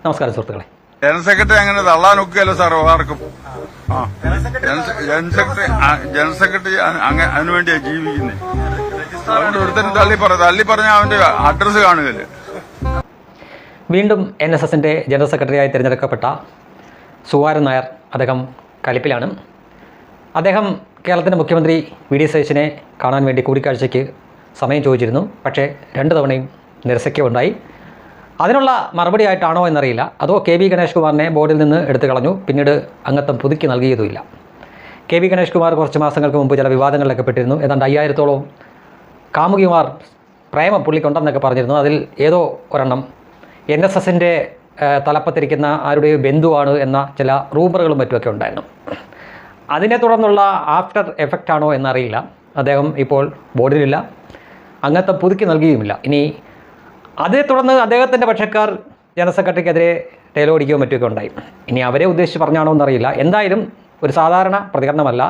നമസ്കാരം സുഹൃത്തുക്കളെ. General secretary അങ്ങനെ തള്ളാൻ ഒക്കെയല്ലോ സാർ ആർക്കും. ജനറൽ സെക്രട്ടറി അതിനുവേണ്ടിയാ ജീവിക്കുന്നത്. അതുകൊണ്ട് ഒരുത്തരും തള്ളി പറഞ്ഞ അവന്റെ അഡ്രസ് കാണുകയല്ലേ. വീണ്ടും NSSന്റെ ജനറൽ സെക്രട്ടറിയായി തിരഞ്ഞെടുക്കപ്പെട്ട സുകുമാരൻ നായർ അദ്ദേഹം കലിപ്പിലാണ്. അദ്ദേഹം കേരളത്തിൻ്റെ മുഖ്യമന്ത്രി VD സതീശനെ കാണാൻ വേണ്ടി കൂടിക്കാഴ്ചയ്ക്ക് സമയം ചോദിച്ചിരുന്നു. പക്ഷേ 2 തവണയും നിരസിക്കുകയുണ്ടായി. അതിനുള്ള മറുപടി ആയിട്ടാണോ എന്നറിയില്ല, അതോ KB ഗണേഷ് കുമാറിനെ ബോർഡിൽ നിന്ന് എടുത്തു കളഞ്ഞു, പിന്നീട് അംഗത്വം പുതുക്കി നൽകിയതുമില്ല. KB ഗണേഷ് കുമാർ കുറച്ച് മാസങ്ങൾക്ക് മുമ്പ് ചില വിവാദങ്ങളിലൊക്കെ പെട്ടിരുന്നു. ഏതാണ്ട് 5000-ഓളം കാമുകിമാർ പ്രേമം പുള്ളിക്കൊണ്ടെന്നൊക്കെ പറഞ്ഞിരുന്നു. അതിൽ ഏതോ ഒരെണ്ണം NSSന്റെ തലപ്പത്തിരിക്കുന്ന ആരുടെയോ ബന്ധുവാണ് എന്ന ചില റൂമറുകളും മറ്റുമൊക്കെ ഉണ്ടായിരുന്നു. അതിനെ തുടർന്നുള്ള ആഫ്റ്റർ എഫക്റ്റ് ആണോ എന്നറിയില്ല. അദ്ദേഹം ഇപ്പോൾ ബോർഡിലില്ല, അംഗത്വം പുതുക്കി നൽകിയുമില്ല. ഇനി അതേ തുടർന്ന് അദ്ദേഹത്തിൻ്റെ പക്ഷക്കാർ ജനറൽ സെക്രട്ടറിക്കെതിരെ ടേലോടിക്കുകയോ മറ്റുമൊക്കെ ഉണ്ടായി. ഇനി അവരെ ഉദ്ദേശിച്ച് പറഞ്ഞാണോ എന്നറിയില്ല. എന്തായാലും ഒരു സാധാരണ പ്രതികരണമല്ല,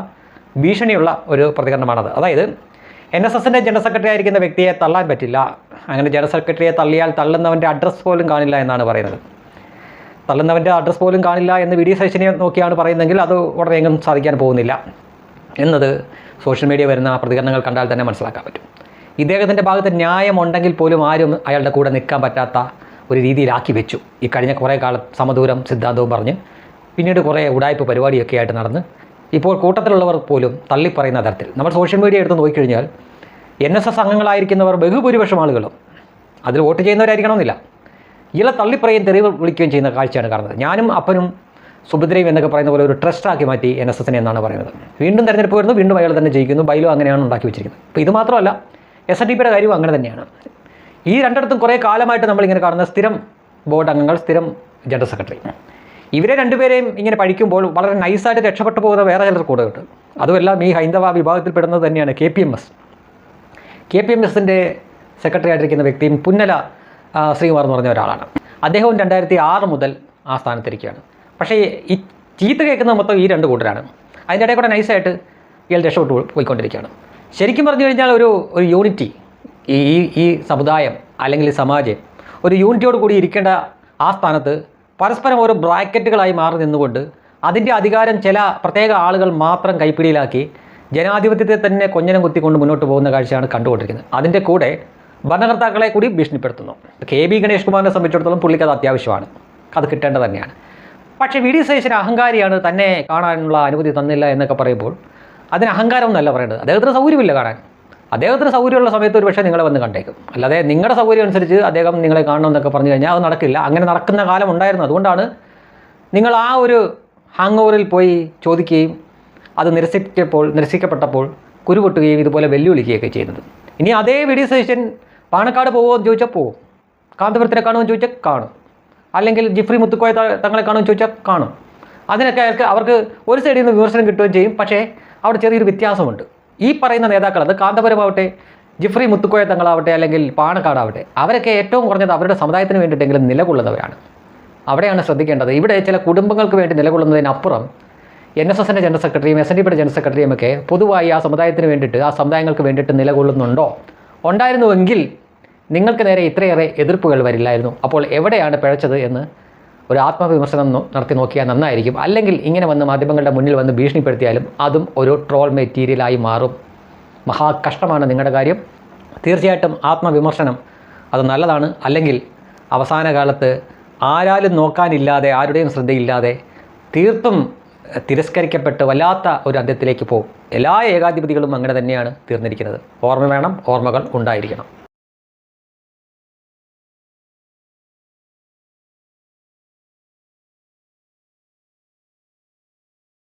ഭീഷണിയുള്ള ഒരു പ്രതികരണമാണത്. അതായത് NSSന്റെ ജനറൽ സെക്രട്ടറി ആയിരിക്കുന്ന വ്യക്തിയെ തള്ളാൻ പറ്റില്ല, അങ്ങനെ ജനറൽ സെക്രട്ടറിയെ തള്ളിയാൽ തള്ളുന്നവൻ്റെ അഡ്രസ്സ് പോലും കാണില്ല എന്നാണ് പറയുന്നത്. തള്ളുന്നവൻ്റെ അഡ്രസ്സ് പോലും കാണില്ല എന്ന് VD സതീശനെ നോക്കിയാണ് പറയുന്നതെങ്കിൽ അത് ഉടനെ എങ്ങും സാധിക്കാൻ പോകുന്നില്ല എന്നത് സോഷ്യൽ മീഡിയ വരുന്ന പ്രതികരണങ്ങൾ കണ്ടാൽ തന്നെ മനസ്സിലാക്കാൻ പറ്റും. ഇദ്ദേഹത്തിൻ്റെ ഭാഗത്ത് ന്യായമുണ്ടെങ്കിൽ പോലും ആരും അയാളുടെ കൂടെ നിൽക്കാൻ പറ്റാത്ത ഒരു രീതിയിലാക്കി വെച്ചു. ഈ കഴിഞ്ഞ കുറേ കാലം സമദൂരം സിദ്ധാന്തവും പറഞ്ഞ് പിന്നീട് കുറേ ഉടായ്പ പരിപാടിയൊക്കെ ആയിട്ട് നടന്ന് ഇപ്പോൾ കൂട്ടത്തിലുള്ളവർ പോലും തള്ളിപ്പറയുന്ന തരത്തിൽ നമ്മൾ സോഷ്യൽ മീഡിയ എടുത്ത് നോക്കിക്കഴിഞ്ഞാൽ NSS അംഗങ്ങളായിരിക്കുന്നവർ ബഹുഭൂരിപക്ഷം ആളുകളും അതിൽ വോട്ട് ചെയ്യുന്നവരായിരിക്കണമെന്നില്ല, ഇയാളെ തള്ളിപ്പറയുകയും തെറിവ് വിളിക്കുകയും ചെയ്യുന്ന കാഴ്ചയാണ് കാണുന്നത്. ഞാനും അപ്പനും സുഭദ്രയും എന്നൊക്കെ പറയുന്ന പോലെ ഒരു ട്രസ്റ്റാക്കി മാറ്റി NSSനെ എന്നാണ് പറയുന്നത്. വീണ്ടും തെരഞ്ഞെടുപ്പ് വരുന്നു, വീണ്ടും അയാൾ തന്നെ ജയിക്കുന്നു. ബൈലോ അങ്ങനെയാണ് ഉണ്ടാക്കി വെച്ചിരിക്കുന്നത്. അപ്പോൾ ഇത് മാത്രമല്ല, SNDPയുടെ കാര്യവും അങ്ങനെ തന്നെയാണ്. ഈ രണ്ടിടത്തും കുറേ കാലമായിട്ട് നമ്മളിങ്ങനെ കാണുന്ന സ്ഥിരം ബോർഡ് അംഗങ്ങൾ, സ്ഥിരം ജനറൽ സെക്രട്ടറി, ഇവരെ രണ്ടുപേരെയും ഇങ്ങനെ പഴിക്കുമ്പോൾ വളരെ നൈസായിട്ട് രക്ഷപ്പെട്ടു പോകുന്ന വേറെ ചിലർ കൂടെ ഉണ്ട്. അതുമെല്ലാം ഈ ഹൈന്ദവ വിഭാഗത്തിൽപ്പെടുന്നത് തന്നെയാണ് KPMSൻ്റെ സെക്രട്ടറി ആയിട്ടിരിക്കുന്ന വ്യക്തിയും പുന്നല ശ്രീകുമാർ എന്ന് പറഞ്ഞ ഒരാളാണ്. അദ്ദേഹവും 2006 മുതൽ ആ സ്ഥാനത്തിരിക്കുകയാണ്. പക്ഷേ ഈ ചീത്ത കേൾക്കുന്നത് മൊത്തം ഈ 2 കൂട്ടരാണ്. അതിൻ്റെ ഇടയിൽ കൂടെ നൈസായിട്ട് ഇയാൾ രക്ഷപ്പെട്ടു പോയിക്കൊണ്ടിരിക്കുകയാണ്. ശരിക്കും പറഞ്ഞു കഴിഞ്ഞാൽ ഒരു യൂണിറ്റി, ഈ സമുദായം അല്ലെങ്കിൽ ഈ സമാജം ഒരു യൂണിറ്റിയോട് കൂടി ഇരിക്കേണ്ട ആ സ്ഥാനത്ത് പരസ്പരം ഓരോ ബ്രാക്കറ്റുകളായി മാറി നിന്നുകൊണ്ട് അതിൻ്റെ അധികാരം ചില പ്രത്യേക ആളുകൾ മാത്രം കൈപ്പിടിയിലാക്കി ജനാധിപത്യത്തെ തന്നെ കൊഞ്ഞനം കുത്തിക്കൊണ്ട് മുന്നോട്ട് പോകുന്ന കാഴ്ചയാണ് കണ്ടുകൊണ്ടിരിക്കുന്നത്. അതിൻ്റെ കൂടെ ഭരണകർത്താക്കളെ കൂടി ഭീഷണിപ്പെടുത്തുന്നു. KB ഗണേഷ് കുമാറിനെ സംബന്ധിച്ചിടത്തോളം പുള്ളിക്ക് അത് അത്യാവശ്യമാണ്, അത് കിട്ടേണ്ടത് തന്നെയാണ്. പക്ഷേ VD സതീശൻ അഹങ്കാരിയാണ്, തന്നെ കാണാനുള്ള അനുമതി തന്നില്ല എന്നൊക്കെ പറയുമ്പോൾ അതിന് അഹങ്കാരം എന്നല്ല പറയേണ്ടത്. അദ്ദേഹത്തിന് സൗകര്യമില്ല കാണാൻ. അദ്ദേഹത്തിന് സൗകര്യമുള്ള സമയത്ത് ഒരു പക്ഷേ നിങ്ങളെ വന്ന് കണ്ടേക്കും. അല്ലാതെ നിങ്ങളുടെ സൗകര്യം അനുസരിച്ച് അദ്ദേഹം നിങ്ങളെ കാണണമെന്നൊക്കെ പറഞ്ഞു കഴിഞ്ഞാൽ അത് നടക്കില്ല. അങ്ങനെ നടക്കുന്ന കാലം ഉണ്ടായിരുന്നു. അതുകൊണ്ടാണ് നിങ്ങൾ ആ ഒരു ഹാങ് ഓവറിൽ പോയി ചോദിക്കുകയും അത് നിരസിക്കപ്പെട്ടപ്പോൾ കുരുപൊട്ടുകയും ഇതുപോലെ വെല്ലുവിളിക്കുകയൊക്കെ ചെയ്യുന്നത്. ഇനി അതേ VD സതീശൻ പാണക്കാട് പോകുമോ എന്ന് ചോദിച്ചാൽ പോകും, കാന്തപുരത്തിനെ കാണുമെന്ന് ചോദിച്ചാൽ കാണും, അല്ലെങ്കിൽ ജിഫ്രി മുത്തുക്കോയ തങ്ങളെ കാണുമെന്ന് ചോദിച്ചാൽ കാണും. അതിനൊക്കെ അവർക്ക് ഒരു സൈഡിൽ നിന്ന് വിമർശനം കിട്ടുകയും ചെയ്യും. പക്ഷേ അവിടെ ചെറിയൊരു വ്യത്യാസമുണ്ട്. ഈ പറയുന്ന നേതാക്കൾ, അത് കാന്തപുരമാവട്ടെ, ജിഫ്രി മുത്തുക്കോയ തങ്ങളാവട്ടെ, അല്ലെങ്കിൽ പാണക്കാടാവട്ടെ, അവരൊക്കെ ഏറ്റവും കുറഞ്ഞത് അവരുടെ സമുദായത്തിന് വേണ്ടിയിട്ടെങ്കിലും നിലകൊള്ളുന്നവരാണ്. അവിടെയാണ് ശ്രദ്ധിക്കേണ്ടത്. ഇവിടെ ചില കുടുംബങ്ങൾക്ക് വേണ്ടി നിലകൊള്ളുന്നതിനപ്പുറം NSSന്റെ ജനറൽ സെക്രട്ടറിയും SNDPയുടെ ജനറൽ സെക്രട്ടറിയും ഒക്കെ പൊതുവായി ആ സമുദായത്തിന് വേണ്ടിയിട്ട്, ആ സമുദായങ്ങൾക്ക് വേണ്ടിയിട്ട് നിലകൊള്ളുന്നുണ്ടോ? ഉണ്ടായിരുന്നുവെങ്കിൽ നിങ്ങൾക്ക് നേരെ ഇത്രയേറെ എതിർപ്പുകൾ വരില്ലായിരുന്നു. അപ്പോൾ എവിടെയാണ് പിഴച്ചത് എന്ന് ഒരു ആത്മവിമർശനം നടത്തി നോക്കിയാൽ നന്നായിരിക്കും. അല്ലെങ്കിൽ ഇങ്ങനെ വന്ന് മാധ്യമങ്ങളുടെ മുന്നിൽ വന്ന് ഭീഷണിപ്പെടുത്തിയാലും അതും ഒരു ട്രോൾ മെറ്റീരിയലായി മാറും. മഹാകഷ്ടമാണ് നിങ്ങളുടെ കാര്യം. തീർച്ചയായിട്ടും ആത്മവിമർശനം അത് നല്ലതാണ്. അല്ലെങ്കിൽ അവസാന കാലത്ത് ആരാലും നോക്കാനില്ലാതെ, ആരുടെയും ശ്രദ്ധയില്ലാതെ തീർത്തും തിരസ്കരിക്കപ്പെട്ട് വല്ലാത്ത ഒരു അന്ത്യത്തിലേക്ക് പോകും. എല്ലാ ഏകാധിപതികളും അങ്ങനെ തന്നെയാണ് തീർന്നിരിക്കുന്നത്. ഓർമ്മ വേണം, ഓർമ്മകൾ ഉണ്ടായിരിക്കണം.